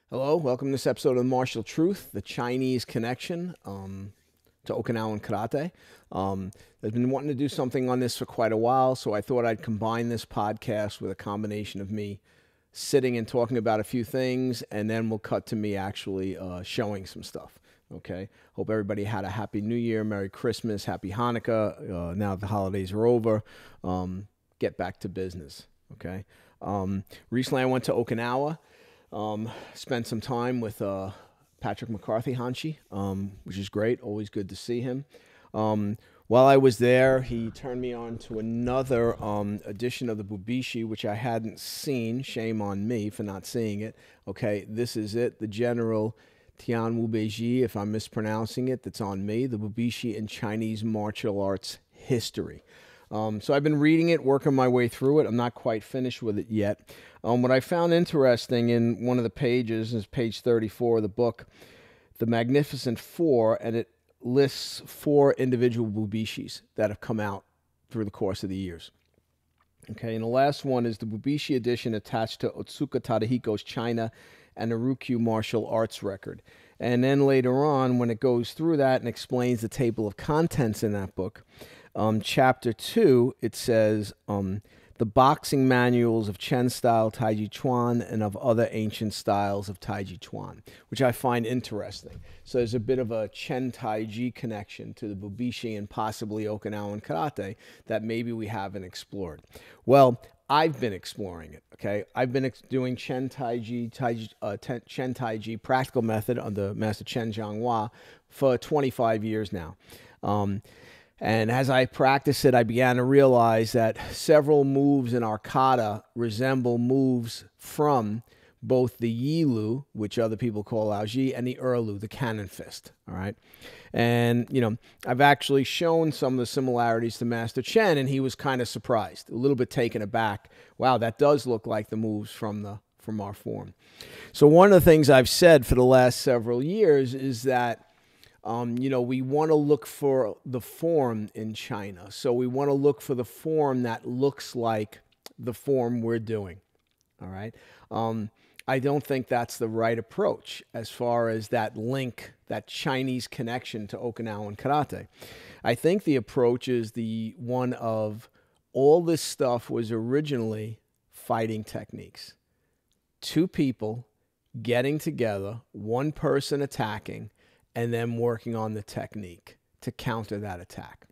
Hello, welcome to this episode of the Martial Truth, the Chinese connection to Okinawan karate. I've been wanting to do something on this for quite a while, so I thought I'd combine this podcast with a combination of me sitting and talking about a few things, and then we'll cut to me actually showing some stuff. Okay, hope everybody had a happy New Year, Merry Christmas, Happy Hanukkah. Now that the holidays are over, get back to business. Okay, recently I went to Okinawa. Spent some time with Patrick McCarthy Hanshi, which is great. Always good to see him. While I was there, he turned me on to another edition of the Bubishi, which I hadn't seen. Shame on me for not seeing it. Okay, this is it. The General Tian Wu Beiji, if I'm mispronouncing it, that's on me. The Bubishi in Chinese Martial Arts History. So I've been reading it, working my way through it. I'm not quite finished with it yet. What I found interesting in one of the pages is page 34 of the book, The Magnificent Four, and it lists 4 individual Bubishis that have come out through the course of the years. Okay, and the last one is the Bubishi edition attached to Otsuka Tadahiko's China and the Ryukyu martial arts record. And then later on, when it goes through that and explains the table of contents in that book, chapter 2, it says, the boxing manuals of Chen-style Taiji Chuan and of other ancient styles of Taiji Chuan, which I find interesting. So there's a bit of a Chen Taiji connection to the Bubishi and possibly Okinawan karate that maybe we haven't explored. Well, I've been exploring it, okay? I've been doing Chen Taiji practical method under Master Chen Zhanghua for 25 years now. And as I practiced it, I began to realize that several moves in our kata resemble moves from both the Yi-Lu, which other people call Lao-Ji, and the Er-Lu, the cannon fist, all right? And, you know, I've actually shown some of the similarities to Master Chen, and he was kind of surprised, a little bit taken aback. Wow, that does look like the moves from our form. So one of the things I've said for the last several years is that you know, we want to look for the form in China. So we want to look for the form that looks like the form we're doing. All right. I don't think that's the right approach as far as that link, that Chinese connection to Okinawan karate. I think the approach is the one of all this stuff was originally fighting techniques. 2 people getting together, 1 person attacking, and then working on the technique to counter that attack.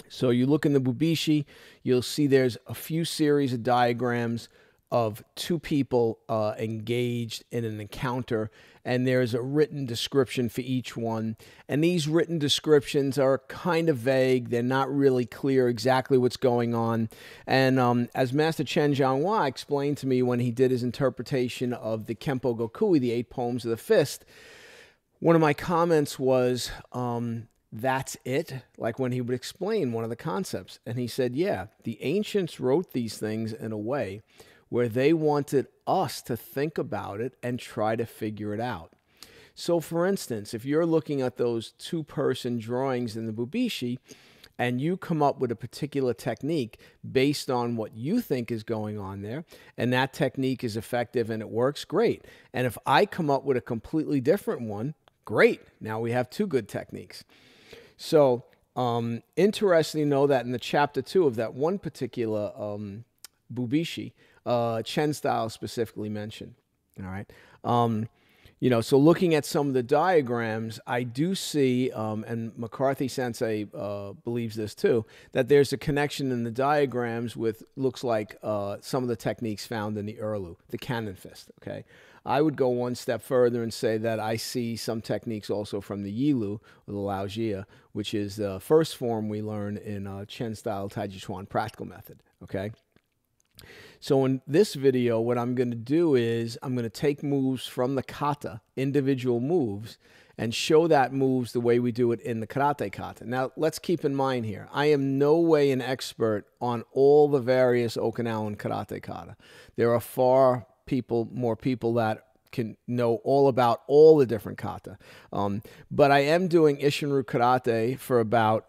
So you look in the Bubishi, you'll see there's a few series of diagrams of 2 people engaged in an encounter, and there's a written description for each one. And these written descriptions are kind of vague. They're not really clear exactly what's going on. And as Master Chen Zhanghua explained to me when he did his interpretation of the Kempo Gokui, the 8 poems of the fist, one of my comments was, that's it? Like when he would explain one of the concepts. And he said, yeah, the ancients wrote these things in a way where they wanted us to think about it and try to figure it out. So for instance, if you're looking at those 2-person drawings in the Bubishi, and you come up with a particular technique based on what you think is going on there, and that technique is effective and it works, great. And if I come up with a completely different one, great. Now we have 2 good techniques. So interesting to know that in the chapter 2 of that one particular Bubishi, Chen style specifically mentioned. All right. You know, so looking at some of the diagrams, I do see, and McCarthy Sensei believes this too, that there's a connection in the diagrams with, looks like some of the techniques found in the Er-Lu, the cannon fist, okay? I would go one step further and say that I see some techniques also from the Yi-Lu, or the Lao-Jia, which is the first form we learn in Chen-style Taiji Chuan practical method, okay? So in this video, what I'm going to do is I'm going to take moves from the kata, individual moves, and show that moves the way we do it in the karate kata. Now, let's keep in mind here, I am no way an expert on all the various Okinawan karate kata. There are more people that can know all about all the different kata. But I am doing Ishinryu karate for about,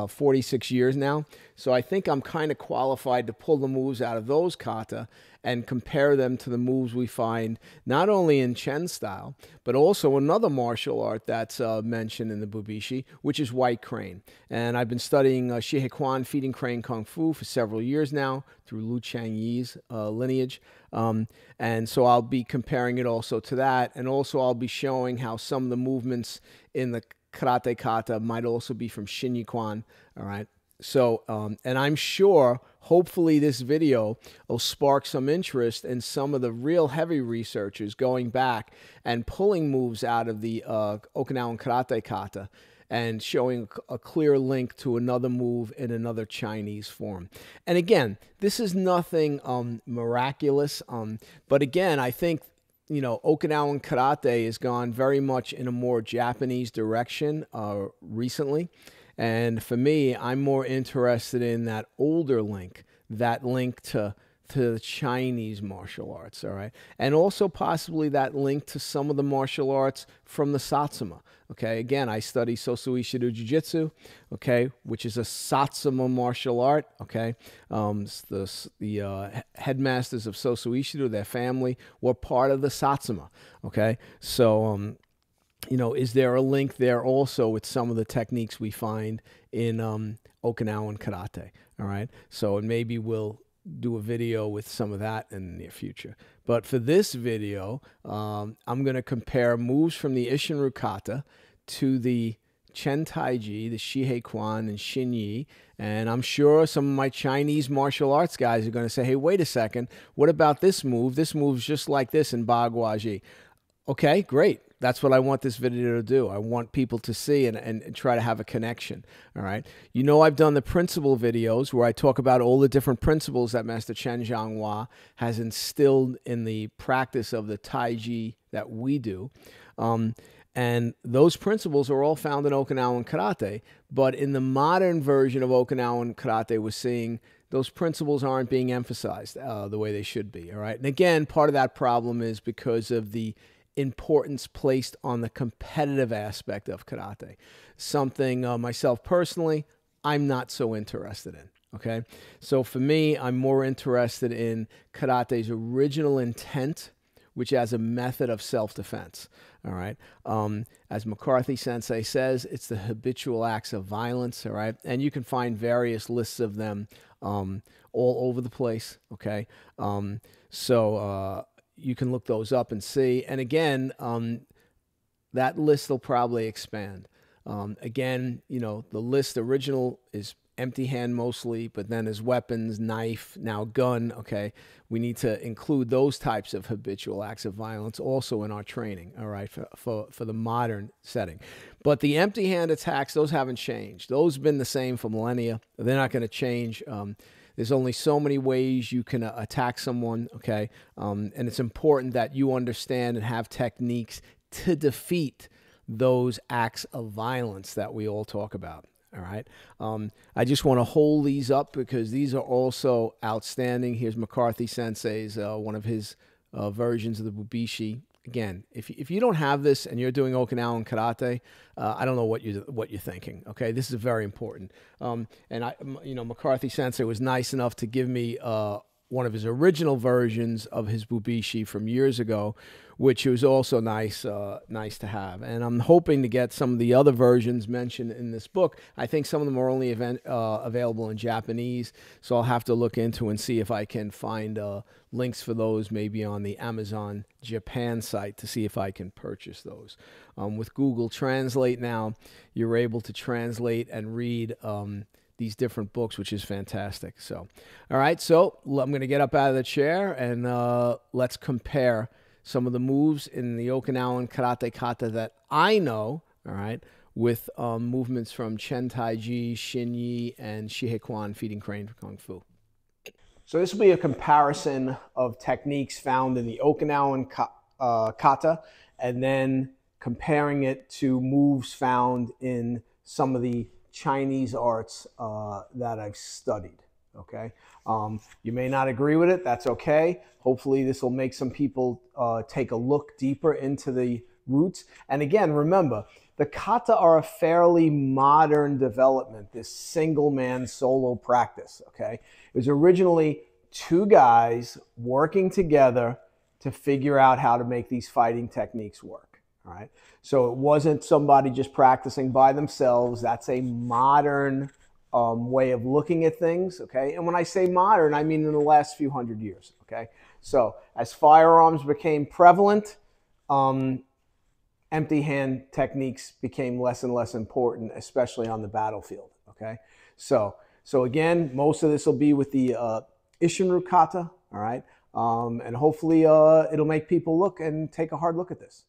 46 years now. So I think I'm kind of qualified to pull the moves out of those kata and compare them to the moves we find not only in Chen style, but also another martial art that's mentioned in the Bubishi, which is White Crane. And I've been studying Shihei feeding crane kung fu for several years now through Lu Changyi's lineage. And so I'll be comparing it also to that. And also I'll be showing how some of the movements in the karate kata might also be from Shinyi-kwan. All right. So, and I'm sure, hopefully this video will spark some interest in some of the real heavy researchers going back and pulling moves out of the Okinawan karate kata and showing a clear link to another move in another Chinese form. And again, this is nothing miraculous. But again, I think, Okinawan karate has gone very much in a more Japanese direction recently. And for me, I'm more interested in that older link, that link to the Chinese martial arts, all right? And also possibly that link to some of the martial arts from the Satsuma, okay? Again, I study Sosu Ishido Jiu-Jitsu, okay, which is a Satsuma martial art, okay? The headmasters of Sosu Ishido, their family, were part of the Satsuma, okay? So, is there a link there also with some of the techniques we find in Okinawan karate? All right. So maybe we'll do a video with some of that in the near future. But for this video, I'm going to compare moves from the Ishinryu kata to the Chen Taiji, the Shihei Kwan, and Shinyi. And I'm sure some of my Chinese martial arts guys are going to say, hey, wait a second. What about this move? This move's just like this in Bagua. Okay, great. That's what I want this video to do. I want people to see and try to have a connection, all right? I've done the principle videos where I talk about all the different principles that Master Chen Zhanghua has instilled in the practice of the Taiji that we do. And those principles are all found in Okinawan karate. But in the modern version of Okinawan karate, we're seeing those principles aren't being emphasized the way they should be, all right? And again, part of that problem is because of the importance placed on the competitive aspect of karate. Something myself personally, I'm not so interested in. Okay. So for me, I'm more interested in karate's original intent, which as a method of self-defense. All right. As McCarthy Sensei says, it's the habitual acts of violence. All right. And you can find various lists of them all over the place. Okay. You can look those up and see. And again, that list will probably expand. Again, the list original is empty hand mostly, but then as weapons, knife, now gun, okay? We need to include those types of habitual acts of violence also in our training, all right, for the modern setting. But the empty hand attacks, those haven't changed. Those have been the same for millennia. They're not going to change. There's only so many ways you can attack someone, okay? And it's important that you understand and have techniques to defeat those acts of violence that we all talk about, all right? I just want to hold these up because these are also outstanding. Here's McCarthy Sensei's, one of his versions of the Bubishi. Again, if you don't have this and you're doing Okinawan karate, I don't know what you're thinking. Okay, this is very important. McCarthy Sensei was nice enough to give me one of his original versions of his Bubishi from years ago, which was also nice to have. And I'm hoping to get some of the other versions mentioned in this book. I think some of them are only available in Japanese, so I'll have to look into and see if I can find links for those maybe on the Amazon Japan site to see if I can purchase those. With Google Translate now, you're able to translate and read these different books, which is fantastic. So, all right, so I'm going to get up out of the chair and let's compare some of the moves in the Okinawan karate kata that I know, all right, with movements from Chen Taiji, Shinyi, and Shihei Kwan feeding crane kung fu. So this will be a comparison of techniques found in the Okinawan kata and then comparing it to moves found in some of the Chinese arts that I've studied, Okay. You may not agree with it. That's okay. Hopefully, this will make some people take a look deeper into the roots. And again, remember, the kata are a fairly modern development, this single man solo practice. Okay. It was originally two guys working together to figure out how to make these fighting techniques work. All right. So it wasn't somebody just practicing by themselves. That's a modern way of looking at things. Okay. And when I say modern, I mean in the last few hundred years. Okay. So as firearms became prevalent, empty hand techniques became less and less important, especially on the battlefield. Okay. So again, most of this will be with the Ishinru kata. All right. And hopefully it'll make people look and take a hard look at this.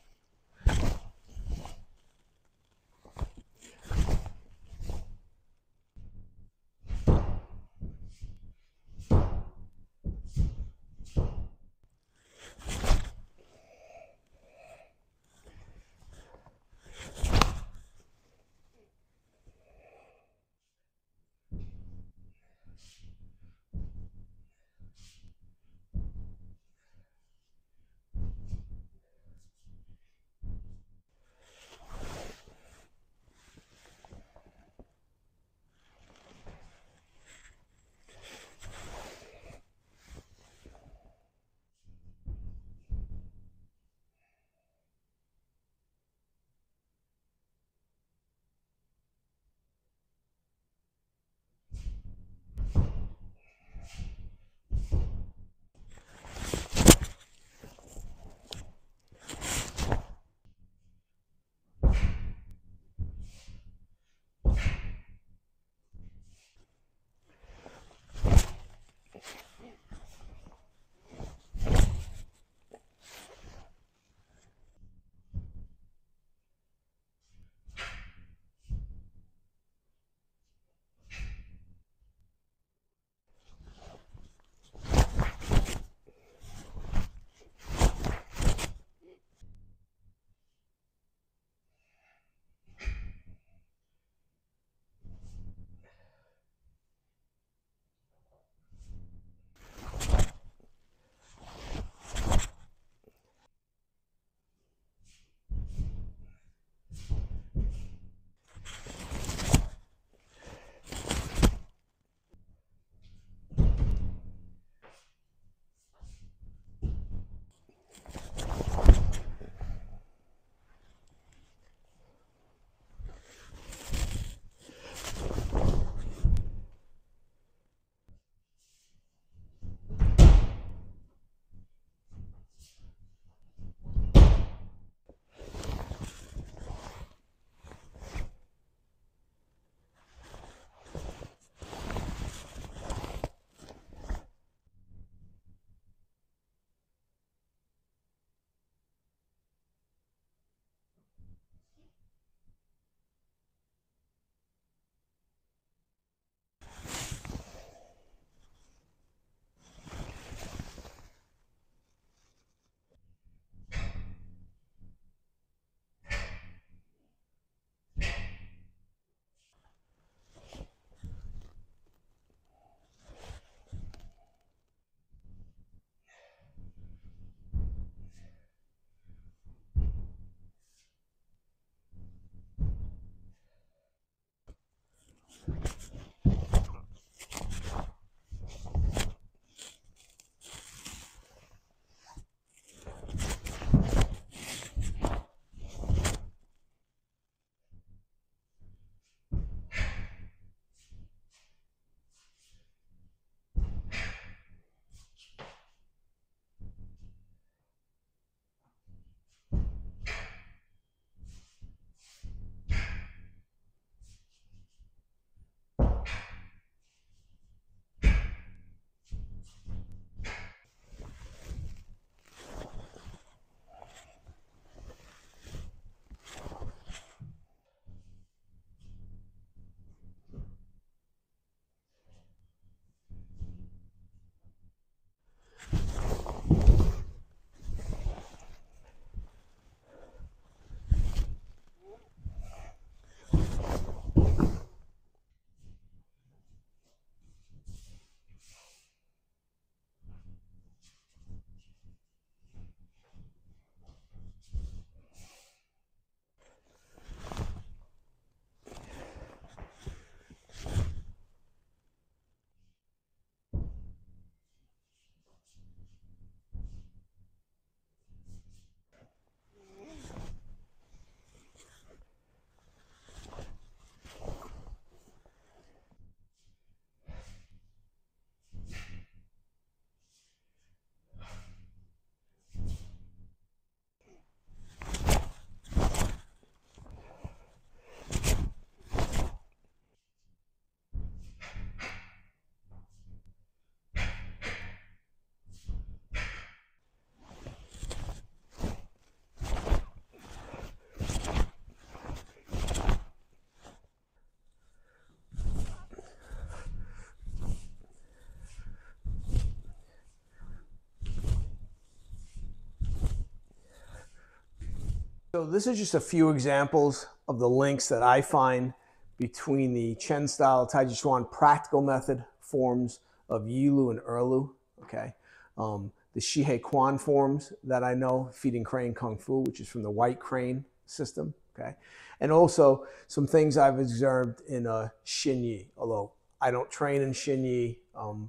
So this is just a few examples of the links that I find between the Chen style Taiji Chuan practical method forms of Yilu and Erlu, okay? The Shihei Kwan forms that I know, feeding crane Kung Fu, which is from the white crane system, okay? And also some things I've observed in Xinyi, although I don't train in Xinyi,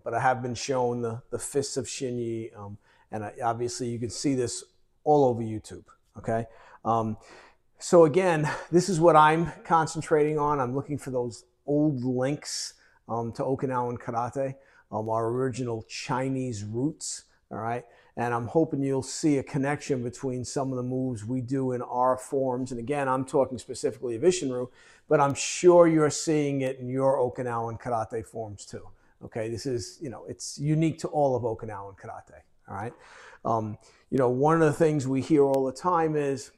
but I have been shown the fists of Xinyi, and obviously you can see this all over YouTube, okay? So again, this is what I'm concentrating on. I'm looking for those old links to Okinawan karate, our original Chinese roots, all right? And I'm hoping you'll see a connection between some of the moves we do in our forms. And again, I'm talking specifically of Isshinryu, but I'm sure you're seeing it in your Okinawan karate forms too. Okay, this is, it's unique to all of Okinawan karate, all right? One of the things we hear all the time is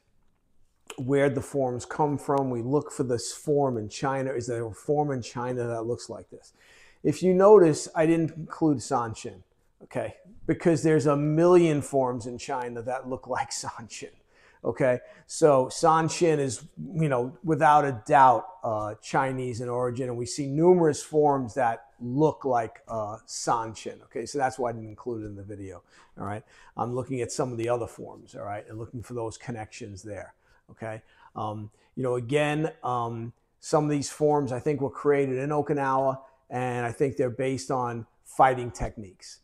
where the forms come from. We look for this form in China. Is there a form in China that looks like this? If you notice, I didn't include Sanshin, okay? Because there's a million forms in China that look like Sanshin, okay? So Sanshin is, without a doubt, Chinese in origin, and we see numerous forms that look like Sanshin, okay? So that's why I didn't include it in the video, all right? I'm looking at some of the other forms, all right, and looking for those connections there, okay? Again, some of these forms I think were created in Okinawa, and I think they're based on fighting techniques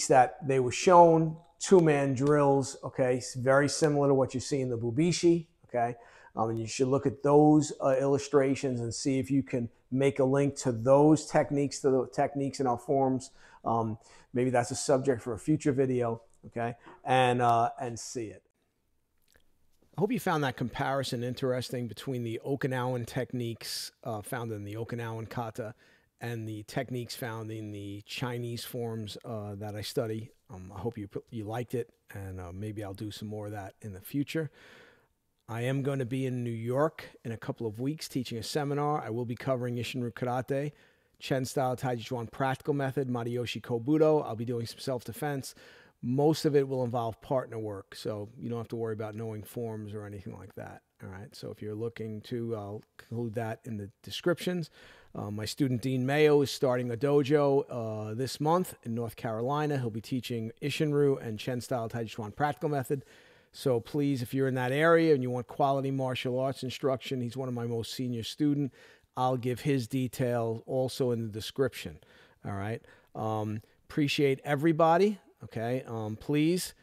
that they were shown, two-man drills, okay? It's very similar to what you see in the Bubishi, okay? And you should look at those illustrations and see if you can make a link to those techniques, to the techniques in our forms. Maybe that's a subject for a future video, okay? And see it. I hope you found that comparison interesting between the Okinawan techniques found in the Okinawan kata and the techniques found in the Chinese forms that I study. I hope you liked it, and maybe I'll do some more of that in the future. I am going to be in New York in a couple of weeks teaching a seminar. I will be covering Isshinryu Karate, Chen style Taiji Chuan practical method, Matayoshi Kobudo. I'll be doing some self-defense. Most of it will involve partner work, so you don't have to worry about knowing forms or anything like that. All right, so if you're looking to, I'll include that in the descriptions. My student Dean Mayo is starting a dojo this month in North Carolina. He'll be teaching Isshinryu and Chen style Taiji Chuan practical method. So please, if you're in that area and you want quality martial arts instruction, he's one of my most senior students. I'll give his details also in the description. All right. Appreciate everybody. Okay. Please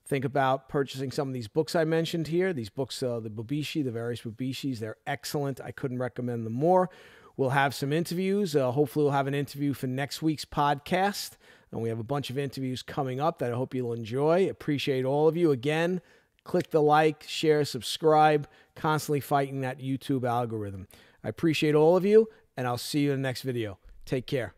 think about purchasing some of these books I mentioned here. These books, the Bubishi, the various Bubishis, they're excellent. I couldn't recommend them more. We'll have some interviews. Hopefully we'll have an interview for next week's podcast. And we have a bunch of interviews coming up that I hope you'll enjoy. Appreciate all of you. Again, click the like, share, subscribe, constantly fighting that YouTube algorithm. I appreciate all of you, and I'll see you in the next video. Take care.